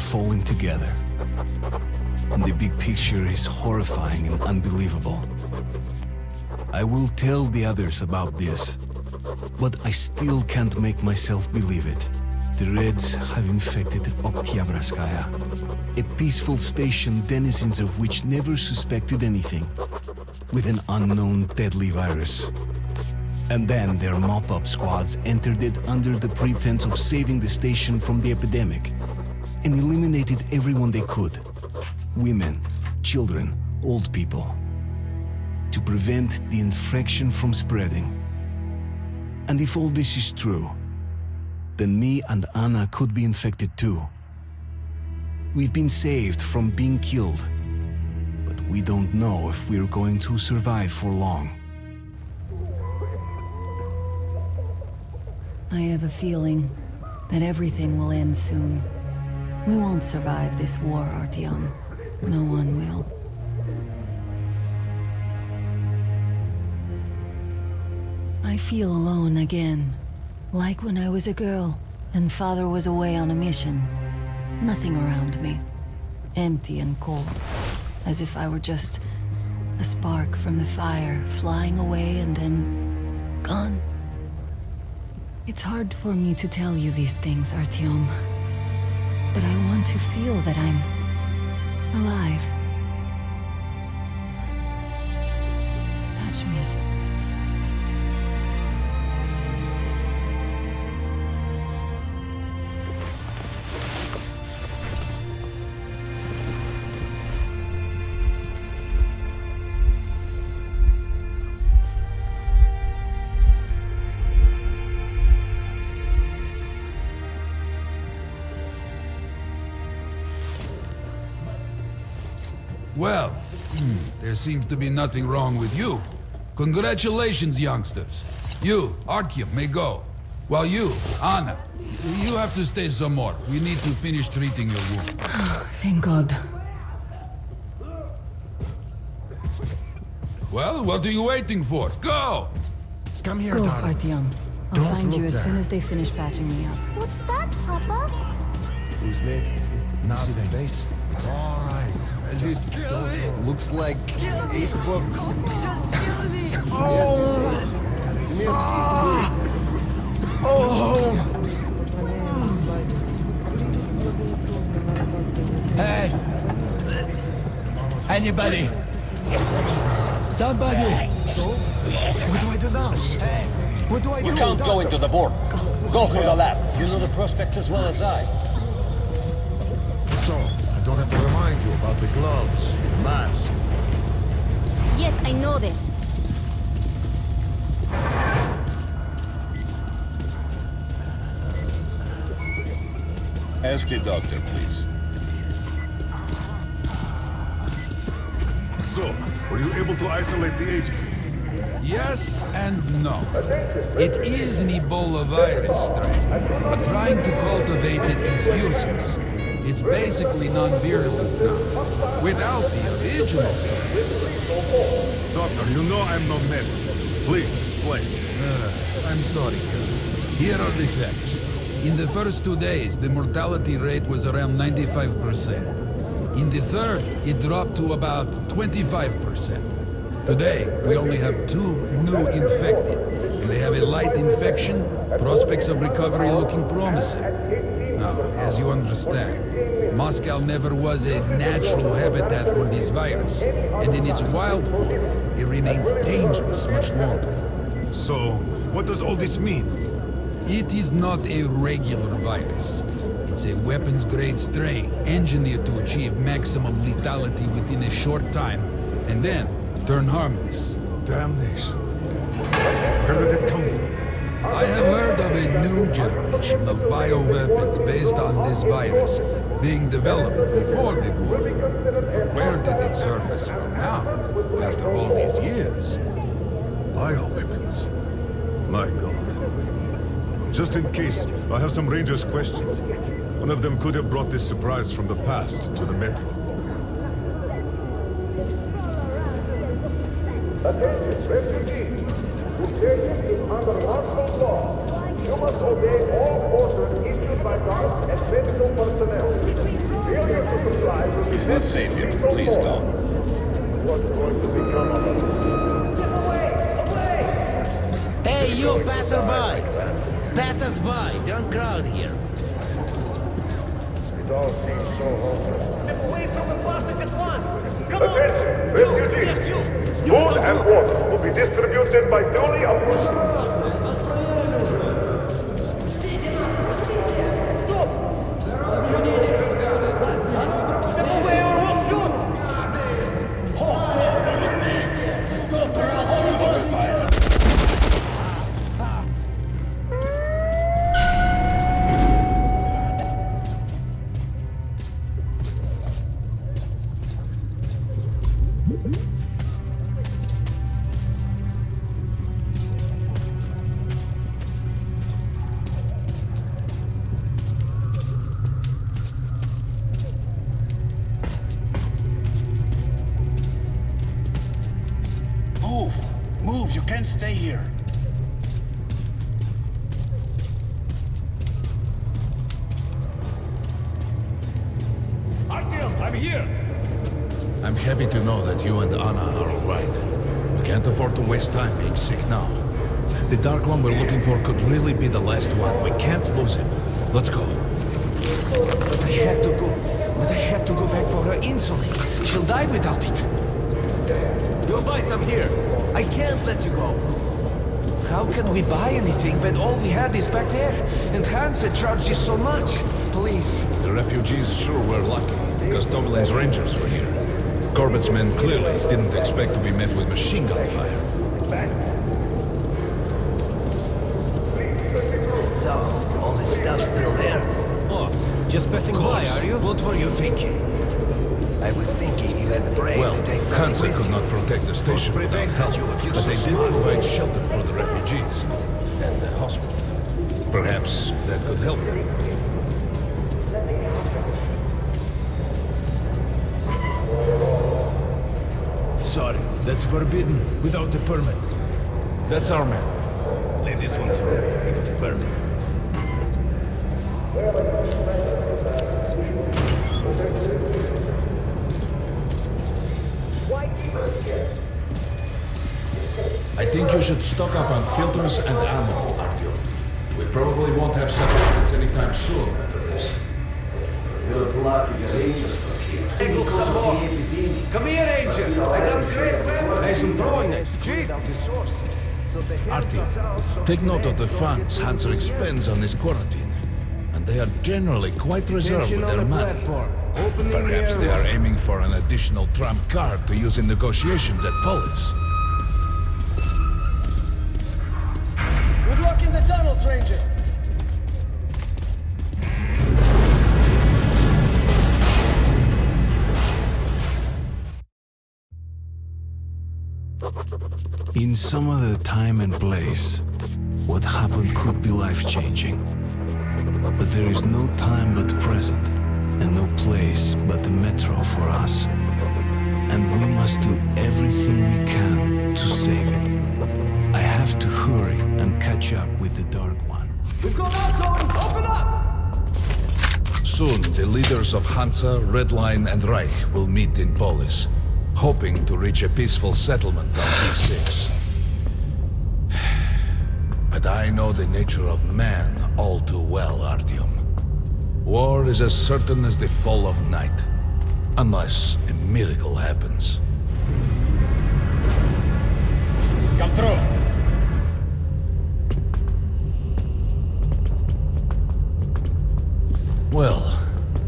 falling together. And the big picture is horrifying and unbelievable. I will tell the others about this, but I still can't make myself believe it. The Reds have infected Oktyabrskaya, a peaceful station denizens of which never suspected anything, with an unknown deadly virus. And then their mop-up squads entered it under the pretense of saving the station from the epidemic, and eliminated everyone they could. Women, children, old people. To prevent the infection from spreading. And if all this is true, then me and Anna could be infected too. We've been saved from being killed, but we don't know if we're going to survive for long. I have a feeling that everything will end soon. We won't survive this war, Artyom. No one will. I feel alone again, like when I was a girl and Father was away on a mission. Nothing around me. Empty and cold, as if I were just a spark from the fire, flying away and then gone. It's hard for me to tell you these things, Artyom, but I want to feel that I'm alive. Touch me. Well, there seems to be nothing wrong with you. Congratulations, youngsters. You, Artyom, may go. While you, Anna, you have to stay some more. We need to finish treating your wound. Thank God. Well, what are you waiting for? Go! Come here, Go, darling. Artyom. I'll Don't find you look as soon there. as they finish patching me up. What's that, Papa? Who's late? Now See the that? face. It's all right. As it looks like 8 books. Just kill me! Hey! Anybody? Somebody! So, what do I do now? What do I do? We can't go doctor? into the board. Go through the lab. You know the prospects as well as I. So, I don't have to remind you about the gloves, the mask. Yes, I know that. Ask the doctor, please. So, were you able to isolate the agent? Yes and no. It is an Ebola virus strain, but trying to cultivate it is useless. It's basically non-virulent now, without the original strain. Doctor, you know I'm no medic. Please, explain. I'm sorry, Colonel. Here are the facts. In the first 2 days, the mortality rate was around 95%. In the third, it dropped to about 25%. Today, we only have 2 new infected, and they have a light infection, prospects of recovery looking promising. Now, as you understand, Moscow never was a natural habitat for this virus, and in its wild form, it remains dangerous much longer. So, what does all this mean? It is not a regular virus. It's a weapons-grade strain engineered to achieve maximum lethality within a short time, and then turn harmless. Damnation. Where did it come from? I have heard of a new generation of bioweapons based on this virus being developed before the war. But where did it surface from now, after all these years? Bioweapons. My God. Just in case, I have some Rangers' questions. One of them could have brought this surprise from the past to the Metro. Attention, refugees. Desertion is under martial law. You must obey all orders issued by guards and medical personnel. not safe here. Please go. What's going to become of us? Hey, you passerby! Pass us by. Don't crowd here. It all seems so hopeless. Step away from the plastic at once. Come Attention, refugees! Food and water will be distributed by duly approved. Move, you can't stay here. Artyom, I'm here! I'm happy to know that you and Anna are all right. We can't afford to waste time being sick now. The Dark One we're looking for could really be the last one. We can't lose him. Let's go. I have to go. But I have to go back for her insulin. She'll die without it. Your boys, I'm here. I can't let you go. How can we buy anything when all we had is back there? And Hansa charges so much. Please. The refugees sure were lucky, because Tomelin's rangers were here. Corbett's men clearly didn't expect to be met with machine gun fire. So, all this stuff still there? Oh, just passing by, are you? What were you thinking? I was thinking you had the brain Well, to take something Hansa with could you. not protect the station without help, but they did provide shelter for the refugees and the hospital. Perhaps that could help them. Sorry, that's forbidden without a permit. That's our man. Leave this one through. We got a permit. I think you should stock up on filters and ammo, Artyom. We probably won't have such a chance anytime soon after this. Good luck if your angels were here. Angle some more. Come here, Angel. I got a great weapon. I'm throwing it. Artyom, take note of the funds Hansa expends on this quarantine. And they are generally quite reserved with their money. Perhaps they are aiming for an additional trump card to use in negotiations at Polis. Good luck in the tunnels, Ranger. In some other time and place, what happened could be life-changing. But there is no time but the present, and no place but the metro for us. And we must do everything we can to save it. I have to hurry and catch up with the Dark One. We've got outgoing! Open up! Soon, the leaders of Hansa, Red Line, and Reich will meet in Polis, hoping to reach a peaceful settlement on P6. But I know the nature of man all too well, Artyom. War is as certain as the fall of night, unless a miracle happens. Come through. Well,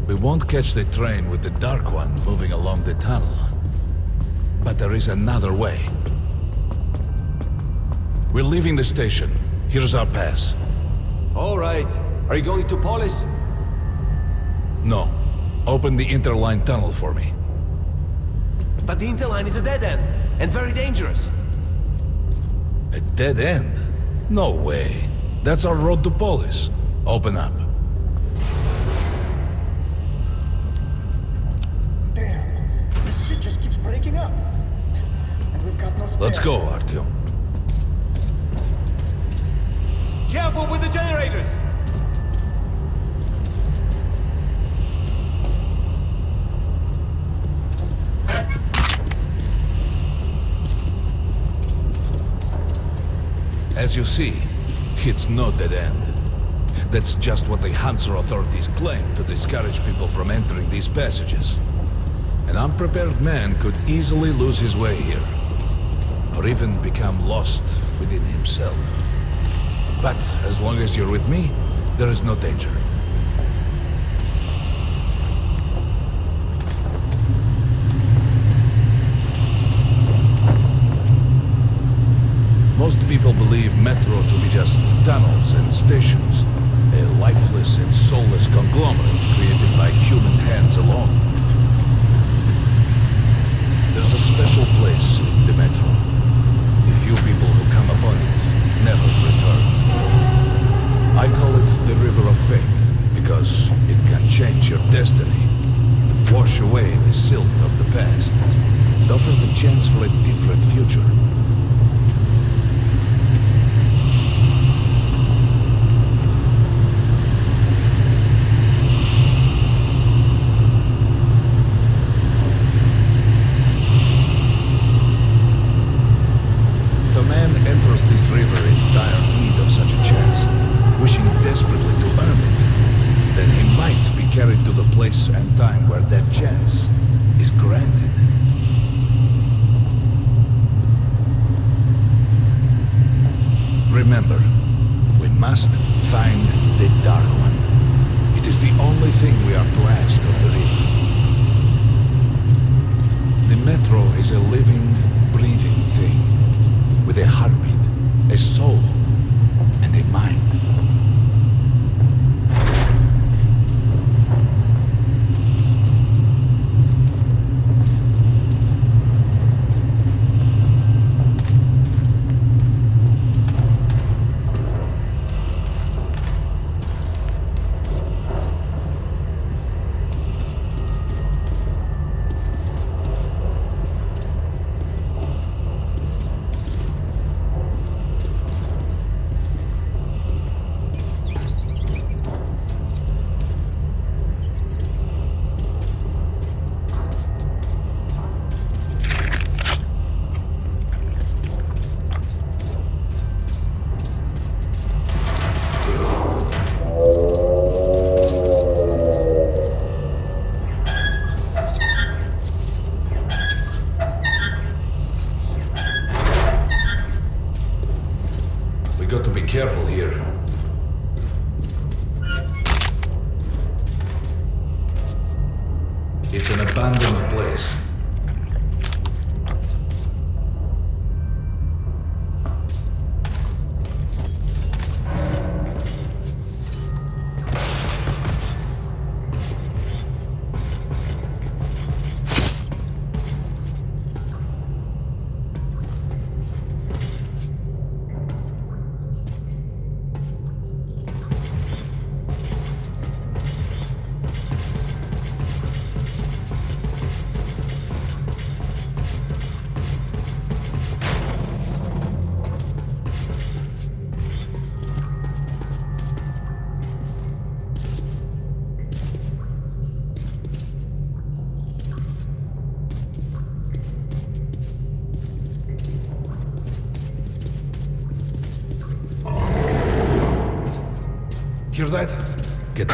we won't catch the train with the Dark One moving along the tunnel. But there is another way. We're leaving the station. Here's our pass. All right. Are you going to Polis? No. Open the Interline tunnel for me. But the Interline is a dead end, and very dangerous. A dead end? No way. That's our road to Polis. Open up. Damn, this shit just keeps breaking up. And we've got no space. Let's go, Artyom. Careful with the generators! As you see, it's no dead end. That's just what the Hansa authorities claim to discourage people from entering these passages. An unprepared man could easily lose his way here, or even become lost within himself. But as long as you're with me, there is no danger. Most people believe Metro to be just tunnels and stations, a lifeless and soulless conglomerate created by human hands alone. There's a special place in the Metro. The few people who come upon it never return. I call it the River of Fate, because it can change your destiny, wash away the silt of the past, and offer the chance for a different future. This river in dire need of such a chance, wishing desperately to earn it, then he might be carried to the place and time where that chance is granted. Remember, we must find the Dark One. It is the only thing we are to ask of the river. The Metro is a living, breathing thing, with a heartbeat, a soul, and a mind. Got to be careful here. It's an abandoned place. Hear that? Get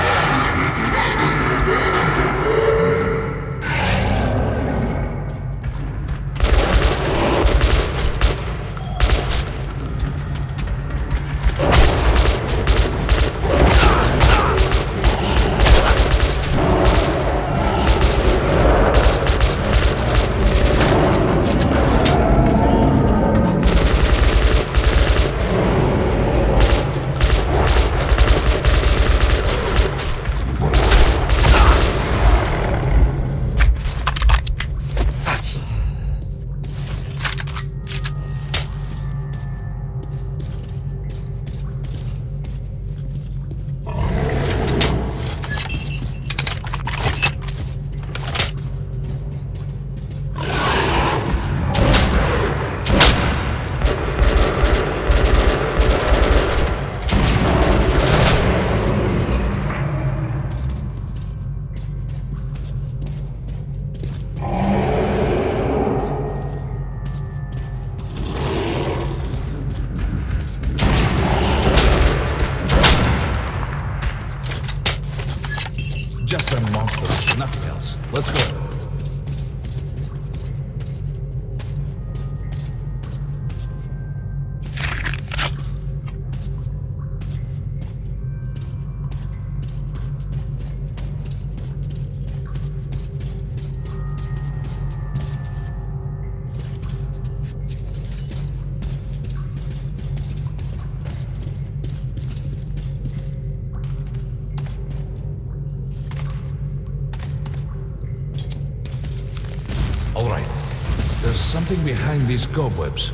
There's nothing else. Let's go. All right. There's something behind these cobwebs.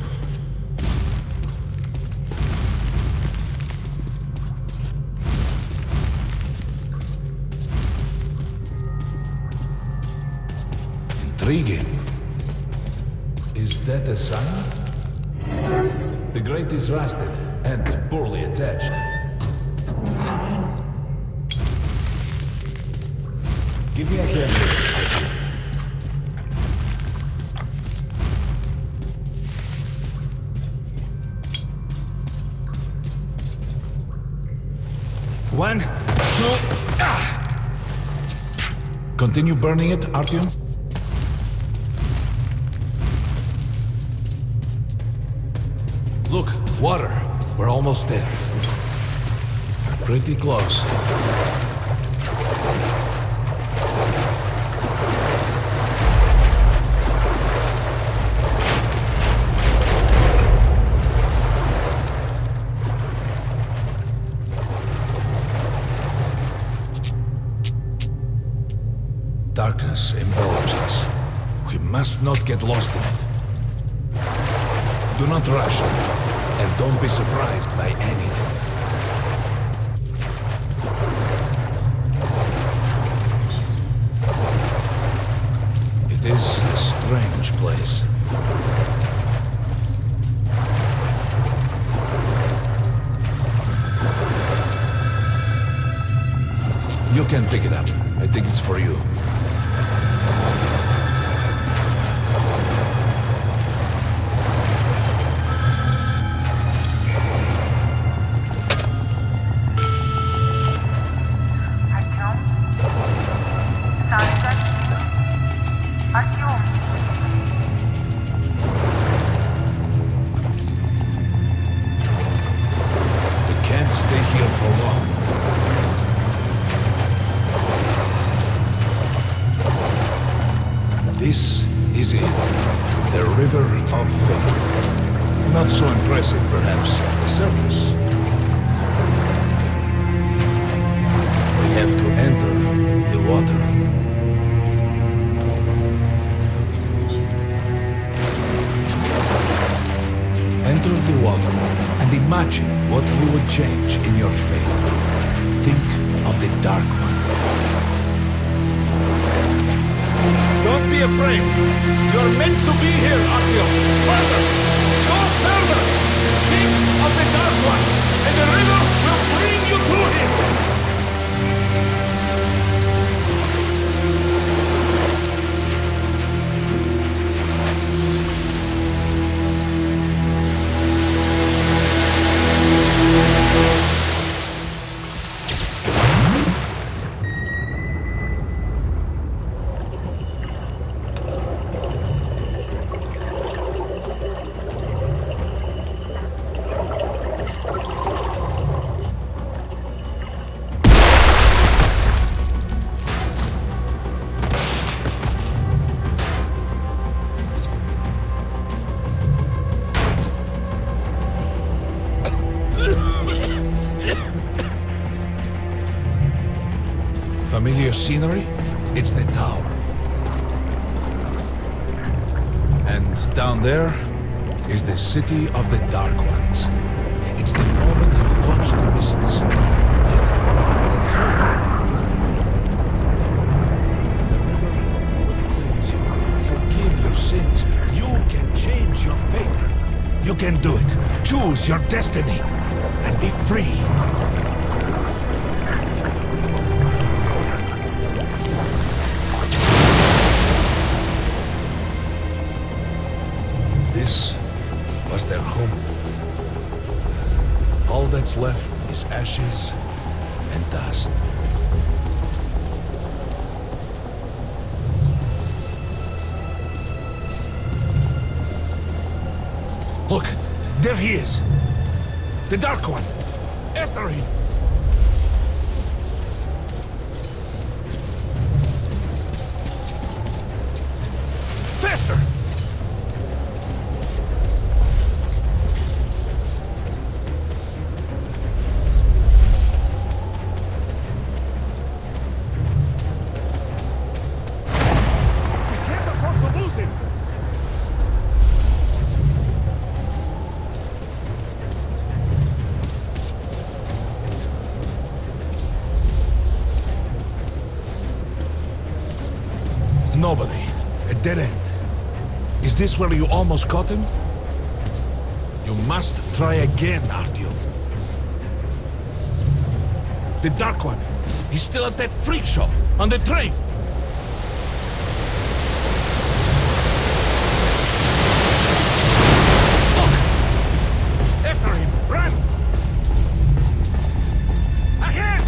Intriguing. Is that a sign? The grate is rusted and poorly attached. Give me a hand. One, two, Continue burning it, Artyom. Look, water. We're almost there. Pretty close. Darkness envelops us. We must not get lost in it. Do not rush, and don't be surprised by anything. It is a strange place. You can pick it up. I think it's for you. This is it. The River of Fate. Not so impressive, perhaps, on the surface. We have to enter the water. Enter the water and imagine what you would change in your fate. Think of the Dark One. Don't be afraid. You're meant to be here, Artyom. Further! Go further! Think of the Dark One, and the river will bring you to him! Familiar scenery? It's the tower. And down there is the city of the Dark Ones. It's the moment you launch the missiles. Look, that's you. The river will cleanse you, forgive your sins. You can change your fate. You can do it. Choose your destiny and be free. This was their home. All that's left is ashes and dust. There he is! The Dark One! After him! Faster! We can't afford to lose him! Nobody. A dead end. Is this where you almost caught him? You must try again, Artyom. The Dark One. He's still at that freak show, on the train. Look! After him! Run! Ahead!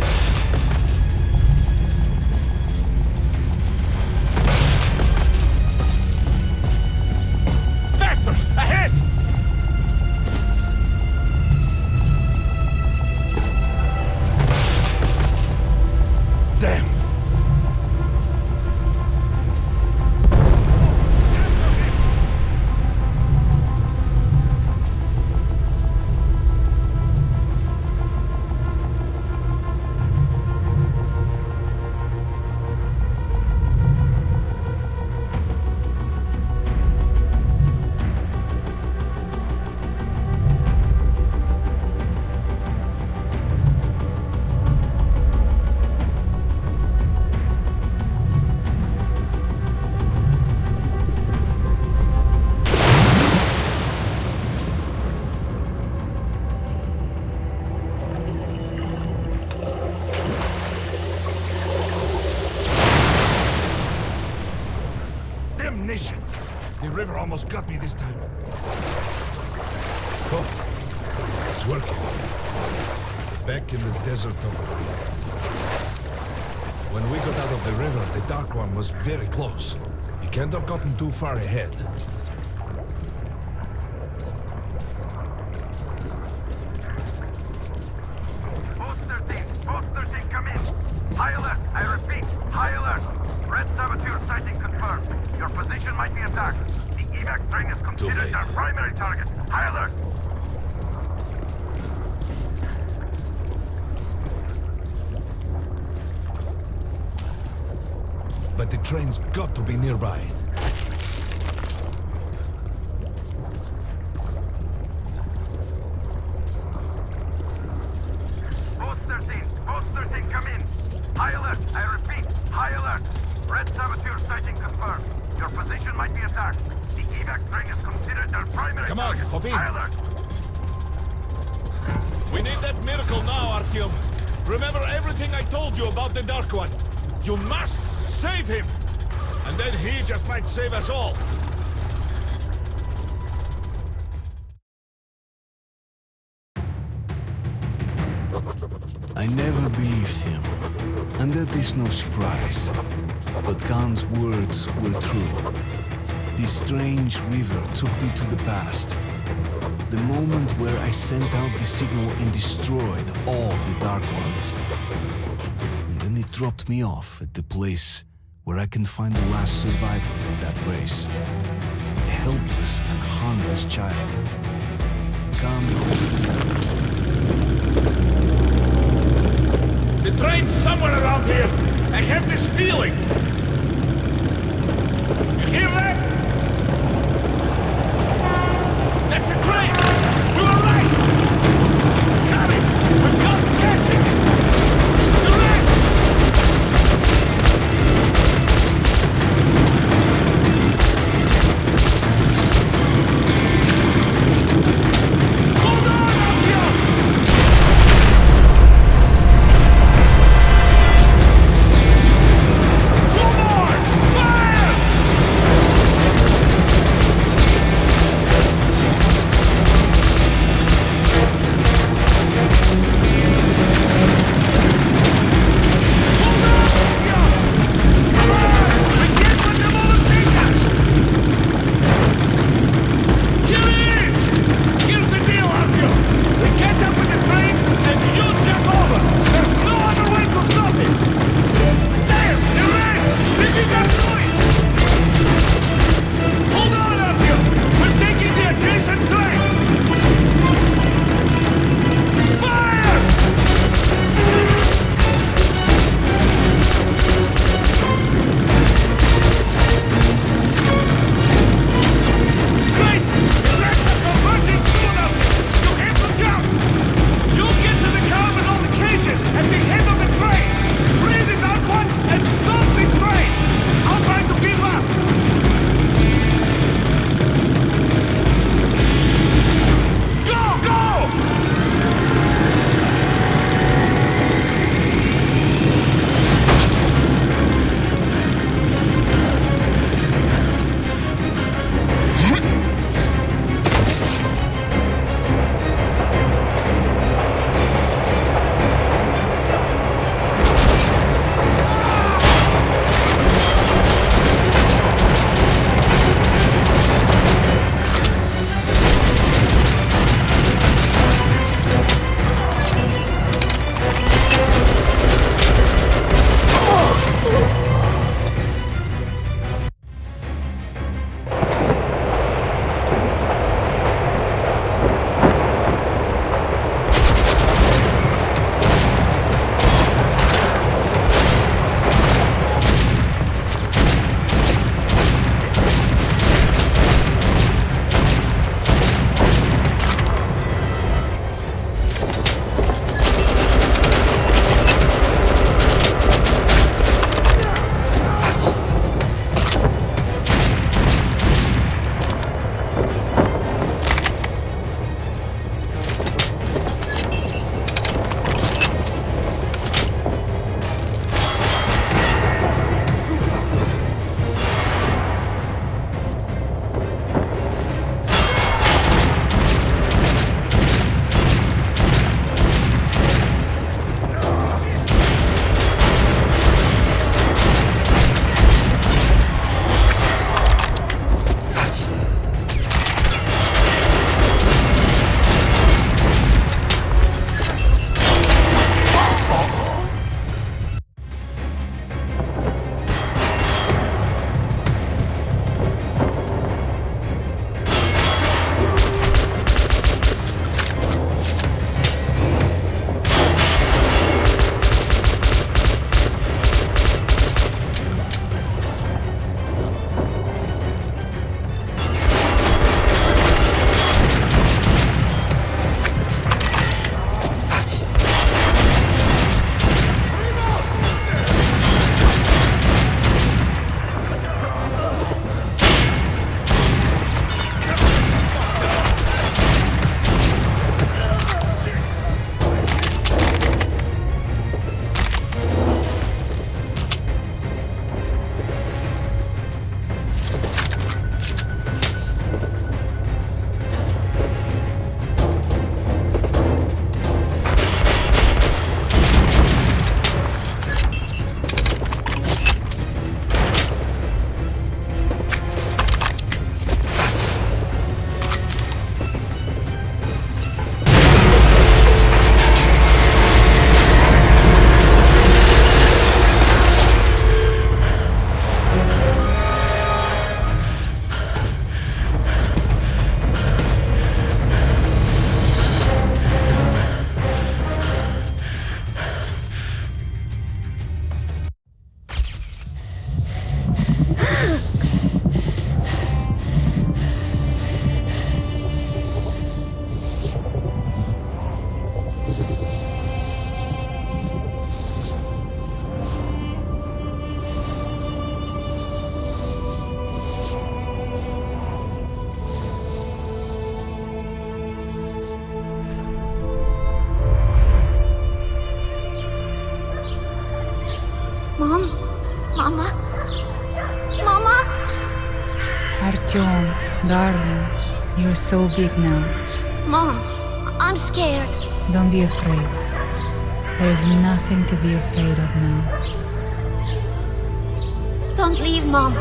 Faster! Ahead! Damn! Damnation! The river almost got me this time. Oh, it's working. Back in the desert of the Rio. When we got out of the river, the Dark One was very close. He can't have gotten too far ahead. Post 13, come in. High alert, I repeat, high alert. Red saboteur sighting confirmed. Your position might be attacked. The evac train is considered our primary target. High alert. But the train's got to be nearby. Post 13, come in. High alert, I repeat, high alert. Red saboteur sighting confirmed. Your position might be attacked. The evac train is considered our primary Come on, target. hop in. High alert. We need that miracle now, Artyom. Remember everything I told you about the Dark One. You must save him! And then he just might save us all. I never believed him, and that is no surprise. But Khan's words were true. This strange river took me to the past. The moment where I sent out the signal and destroyed all the Dark Ones. And then it dropped me off at the place where I can find the last survivor of that race. A helpless and harmless child. Khan. The train's somewhere around here! I have this feeling! You hear that? That's the train! We were right! Got it! We've got to catch it! Direct! Hold on, Artyom! Hold Artyom, darling, you're so big now. Mom, I'm scared. Don't be afraid. There is nothing to be afraid of now. Don't leave, Mom.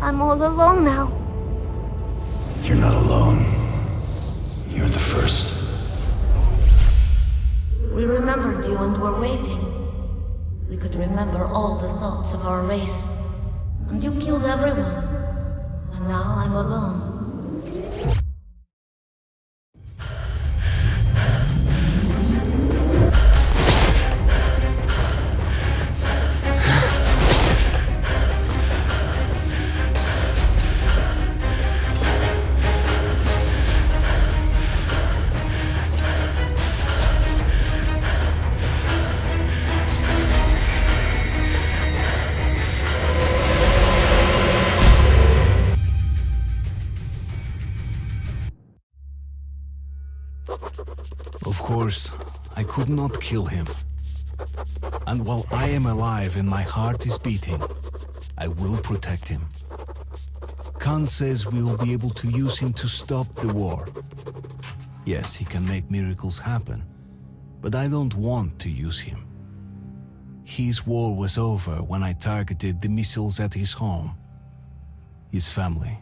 I'm all alone now. You're not alone. You're the first. We remembered you and were waiting. We could remember all the thoughts of our race. And you killed everyone. And now I'm alone. Of course, I could not kill him. And while I am alive and my heart is beating, I will protect him. Khan says we'll be able to use him to stop the war. Yes, he can make miracles happen, but I don't want to use him. His war was over when I targeted the missiles at his home. His family